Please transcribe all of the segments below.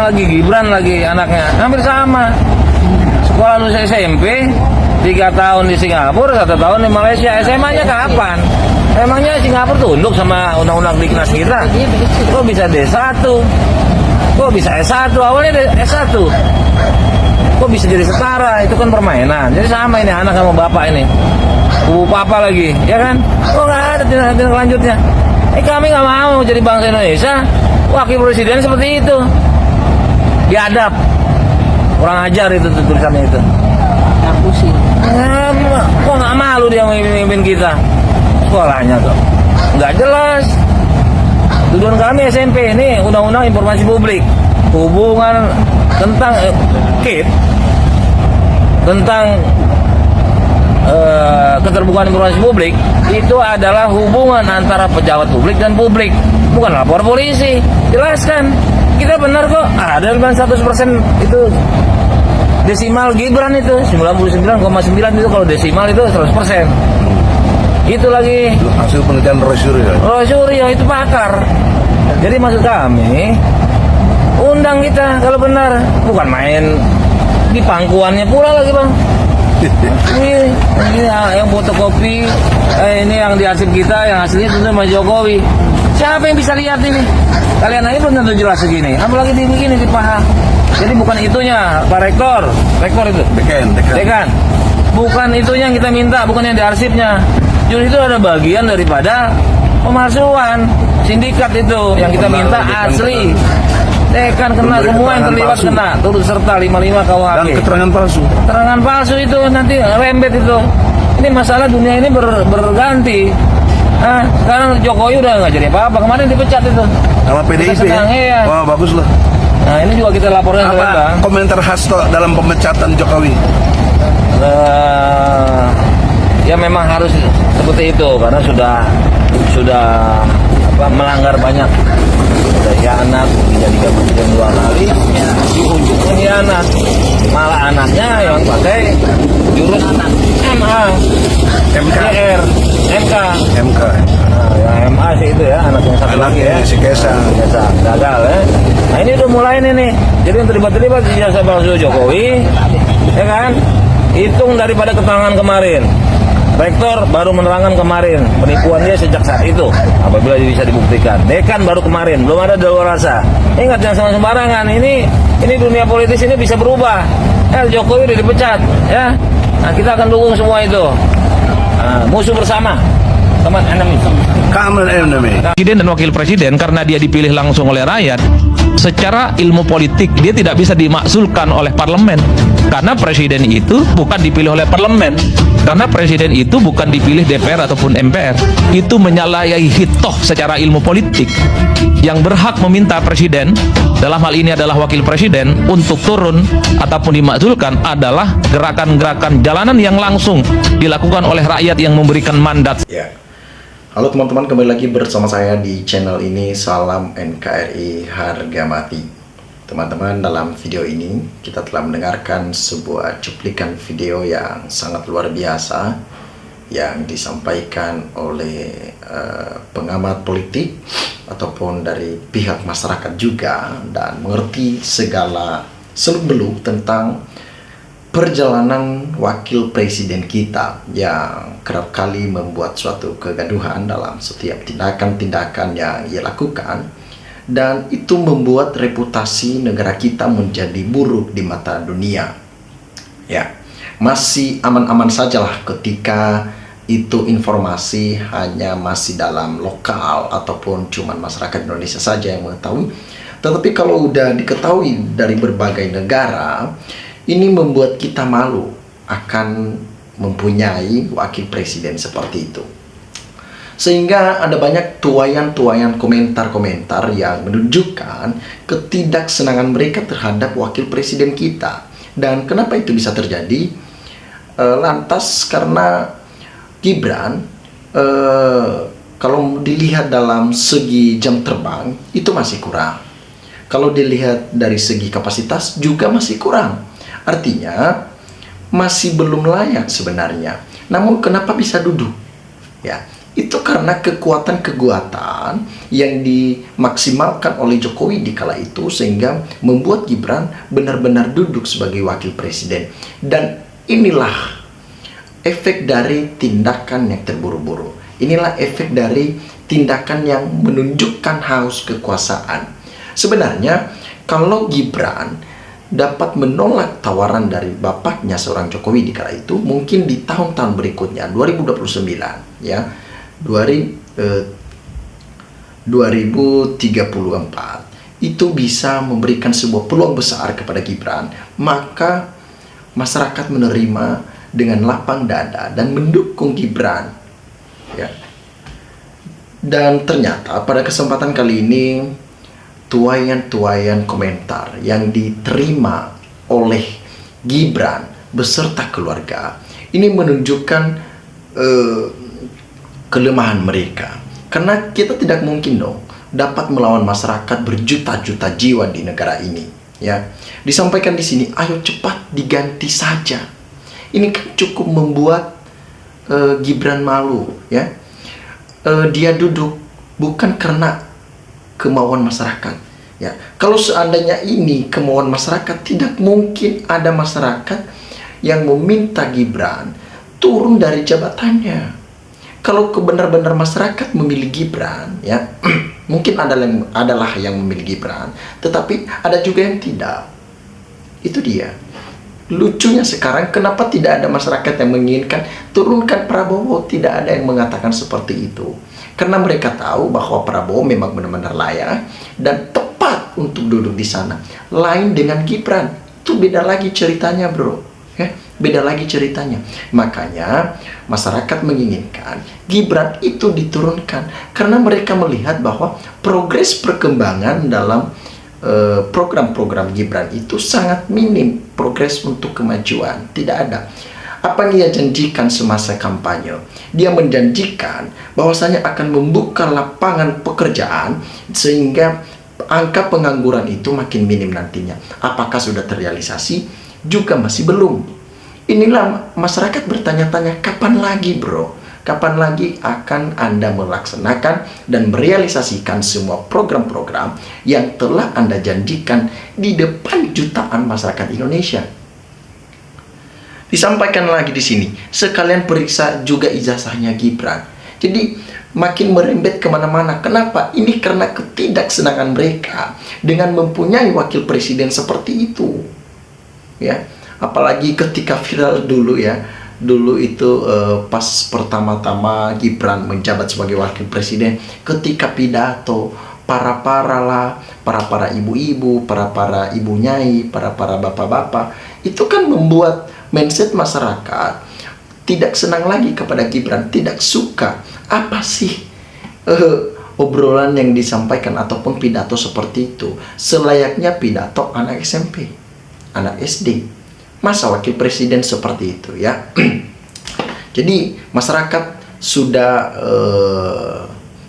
lagi Gibran lagi anaknya hampir sama. Sekolah lulus SMP 3 tahun di Singapura, 1 tahun di Malaysia. SMA-nya kapan? Emangnya Singapura tunduk sama undang-undang Diknas kita? Kok bisa D1? Kok bisa S1? Awalnya S1. Kok bisa jadi setara? Itu kan permainan. Jadi sama ini anak sama bapak ini. Kubu papa lagi, ya kan? Kok nggak ada tindak lanjutnya? Kami nggak mau jadi bangsa Indonesia. Wakil presiden seperti itu. Biadab. Kurang ajar itu tulisannya itu. Ngapusin. Kok nggak malu dia memimpin kita? Sekolahnya tuh nggak jelas. Tujuan kami SMP ini Undang-Undang Informasi Publik, hubungan tentang KIP, tentang keterbukaan informasi publik, itu adalah hubungan antara pejabat publik dan publik, bukan lapor polisi. Jelaskan, kita benar kok. Ada 100% itu desimal Gibran itu 99,9 itu, kalau desimal itu 100%. Itu lagi hasil penelitian Rosyurio itu pakar. Jadi maksud kami, undang kita kalau benar, bukan main di pangkuannya pula lagi bang. Ini yang fotokopi, ini yang diarsip kita, yang aslinya tentu sama Jokowi. Siapa yang bisa lihat ini? Kalian aja belum tentu jelas segini, apalagi begini dipaham. Jadi bukan itunya, Pak Rektor itu, dekan. Bukan itunya yang kita minta, bukan yang diarsipnya. Justru itu ada bagian daripada pemalsuan sindikat itu yang kita minta asli. Dekan kena, semua yang terlibat kena, turut serta 55 KUHP. Dan keterangan palsu itu nanti rembet itu. Ini masalah dunia ini berganti. Sekarang Jokowi udah nggak jadi apa-apa, kemarin dipecat itu sama PDIP ya? Wah bagus lah. Nah ini juga kita laporkan ke Bang. Komentar Hasto dalam pemecatan Jokowi? Ya memang harus seperti itu karena sudah melanggar banyak. Sudah hianat, dijadikan presiden 2 kali, di ujungnya hianat. Malah anaknya yang pakai jurus MA, MKR, MK. Nah, yang MA sih itu ya, anak yang satu lagi ya. Si Kesang. Gagal ya. Nah ini udah mulai nih. Jadi yang terlibat di jasa palsu Jokowi, ya kan? Hitung daripada keterangan kemarin. Rektor baru menerangkan kemarin penipuan dia sejak saat itu apabila bisa dibuktikan. Dekan baru kemarin, belum ada daluarsa. Ingat jangan sembarangan. Ini dunia politis ini bisa berubah. Jokowi udah dipecat, ya. Nah kita akan dukung semua itu. Musuh bersama, teman enemy. Presiden dan wakil presiden karena dia dipilih langsung oleh rakyat, secara ilmu politik dia tidak bisa dimakzulkan oleh parlemen karena presiden itu bukan dipilih oleh parlemen, karena presiden itu bukan dipilih DPR ataupun MPR. Itu menyalahi hitoh secara ilmu politik. Yang berhak meminta presiden, dalam hal ini adalah wakil presiden, untuk turun ataupun dimakzulkan adalah gerakan-gerakan jalanan yang langsung dilakukan oleh rakyat yang memberikan mandat. Ya. Halo teman-teman, kembali lagi bersama saya di channel ini. Salam NKRI harga mati. Teman-teman, dalam video ini kita telah mendengarkan sebuah cuplikan video yang sangat luar biasa yang disampaikan oleh pengamat politik ataupun dari pihak masyarakat juga, dan mengerti segala seluk-beluk tentang perjalanan wakil presiden kita yang kerap kali membuat suatu kegaduhan dalam setiap tindakan-tindakan yang ia lakukan, dan itu membuat reputasi negara kita menjadi buruk di mata dunia. Ya, masih aman-aman sajalah ketika itu informasi hanya masih dalam lokal ataupun cuman masyarakat Indonesia saja yang mengetahui. Tetapi kalau udah diketahui dari berbagai negara, ini membuat kita malu akan mempunyai wakil presiden seperti itu. Sehingga ada banyak tuayan-tuayan komentar-komentar yang menunjukkan ketidaksenangan mereka terhadap wakil presiden kita. Dan kenapa itu bisa terjadi? Lantas karena Gibran, kalau dilihat dalam segi jam terbang, itu masih kurang. Kalau dilihat dari segi kapasitas juga masih kurang. Artinya masih belum layak sebenarnya. Namun kenapa bisa duduk? Ya, itu karena kekuatan-kekuatan yang dimaksimalkan oleh Jokowi di kala itu, sehingga membuat Gibran benar-benar duduk sebagai wakil presiden. Dan inilah efek dari tindakan yang terburu-buru. Inilah efek dari tindakan yang menunjukkan haus kekuasaan. Sebenarnya kalau Gibran dapat menolak tawaran dari bapaknya seorang Jokowi di kala itu, mungkin di tahun-tahun berikutnya 2029 ya, 2034 itu bisa memberikan sebuah peluang besar kepada Gibran, maka masyarakat menerima dengan lapang dada dan mendukung Gibran ya. Dan ternyata pada kesempatan kali ini tuayan-tuayan komentar yang diterima oleh Gibran beserta keluarga ini menunjukkan kelemahan mereka, karena kita tidak mungkin dong dapat melawan masyarakat berjuta-juta jiwa di negara ini ya. Disampaikan di sini, ayo cepat diganti saja. Ini kan cukup membuat Gibran malu ya. Dia duduk bukan karena kemauan masyarakat ya. Kalau seandainya ini kemauan masyarakat, tidak mungkin ada masyarakat yang meminta Gibran turun dari jabatannya. Kalau benar-benar masyarakat memilih Gibran ya, mungkin adalah yang memilih Gibran, tetapi ada juga yang tidak. Itu dia. Lucunya sekarang, kenapa tidak ada masyarakat yang menginginkan turunkan Prabowo? Tidak ada yang mengatakan seperti itu. Karena mereka tahu bahwa Prabowo memang benar-benar layak dan tepat untuk duduk di sana. Lain dengan Gibran, itu beda lagi ceritanya, bro. Ya, beda lagi ceritanya. Makanya masyarakat menginginkan Gibran itu diturunkan, karena mereka melihat bahwa progres perkembangan dalam program-program Gibran itu sangat minim. Progres untuk kemajuan tidak ada. Apa yang dia janjikan semasa kampanye? Dia menjanjikan bahwasanya akan membuka lapangan pekerjaan sehingga angka pengangguran itu makin minim nantinya. Apakah sudah terrealisasi? Juga masih belum. Inilah masyarakat bertanya-tanya, kapan lagi bro? Kapan lagi akan Anda melaksanakan dan merealisasikan semua program-program yang telah Anda janjikan di depan jutaan masyarakat Indonesia? Disampaikan lagi di sini, sekalian periksa juga ijazahnya Gibran. Jadi makin merembet kemana-mana. Kenapa? Ini karena ketidaksenangan mereka dengan mempunyai wakil presiden seperti itu. Ya, apalagi ketika viral dulu ya. Dulu itu pas pertama-tama Gibran menjabat sebagai wakil presiden, ketika pidato para ibu-ibu, para ibu nyai, para bapak-bapak, itu kan membuat mindset masyarakat tidak senang lagi kepada Gibran, tidak suka. Apa sih obrolan yang disampaikan ataupun pidato seperti itu? Selayaknya pidato anak SMP, anak SD. Masa wakil presiden seperti itu ya. Jadi masyarakat sudah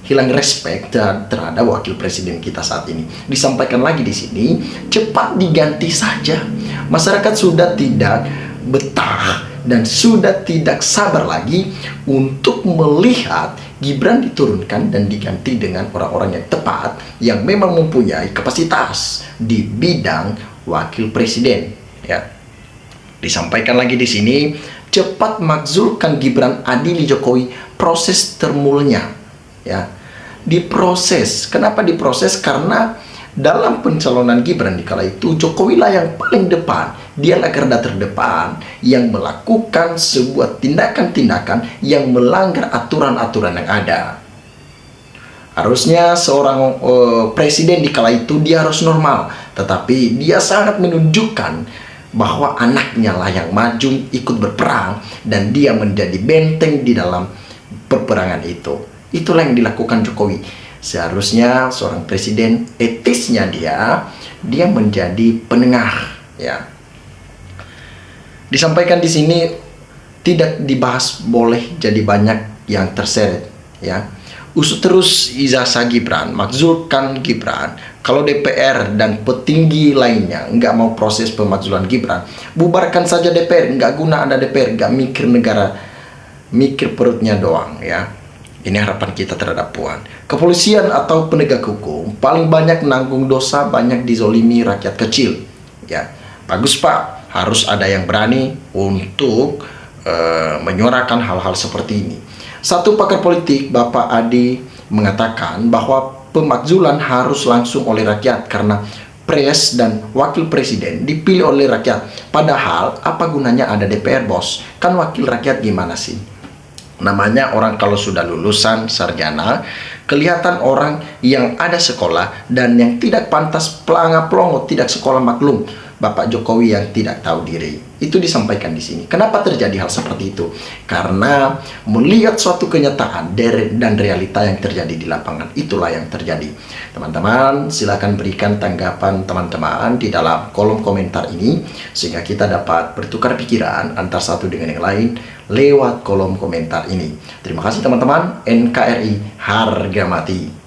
hilang respect terhadap wakil presiden kita saat ini. Disampaikan lagi di sini, cepat diganti saja. Masyarakat sudah tidak betah dan sudah tidak sabar lagi untuk melihat Gibran diturunkan dan diganti dengan orang-orang yang tepat, yang memang mempunyai kapasitas di bidang wakil presiden ya. Disampaikan lagi di sini, cepat makzulkan Gibran, adili Jokowi proses termulnya ya. Diproses. Kenapa diproses? Karena dalam pencalonan Gibran di kala itu, Jokowi lah yang paling depan. Dialah garda terdepan yang melakukan sebuah tindakan-tindakan yang melanggar aturan-aturan yang ada. Harusnya seorang presiden di kala itu dia harus normal, tetapi dia sangat menunjukkan bahwa anaknya lah yang maju ikut berperang dan dia menjadi benteng di dalam peperangan itu. Itulah yang dilakukan Jokowi. Seharusnya seorang presiden, etisnya dia menjadi penengah ya. Disampaikan di sini, tidak dibahas boleh jadi banyak yang terseret ya. Usut terus ijazah Gibran, makzulkan Gibran. Kalau DPR dan petinggi lainnya nggak mau proses pemakzulan Gibran, bubarkan saja DPR. Nggak guna ada DPR, nggak mikir negara, mikir perutnya doang ya. Ini harapan kita terhadap Puan. Kepolisian atau penegak hukum paling banyak menanggung dosa, banyak dizolimi rakyat kecil. Ya, bagus Pak. Harus ada yang berani untuk menyuarakan hal-hal seperti ini. Satu pakar politik, Bapak Adi, mengatakan bahwa pemakzulan harus langsung oleh rakyat karena pres dan wakil presiden dipilih oleh rakyat. Padahal apa gunanya ada DPR, bos? Kan wakil rakyat gimana sih? Namanya orang kalau sudah lulusan sarjana, kelihatan orang yang ada sekolah dan yang tidak pantas pelanga-pelongo, tidak sekolah maklum. Bapak Jokowi yang tidak tahu diri. Itu disampaikan di sini. Kenapa terjadi hal seperti itu? Karena melihat suatu kenyataan dan realita yang terjadi di lapangan. Itulah yang terjadi. Teman-teman, silakan berikan tanggapan teman-teman di dalam kolom komentar ini, sehingga kita dapat bertukar pikiran antar satu dengan yang lain lewat kolom komentar ini. Terima kasih teman-teman. NKRI harga mati.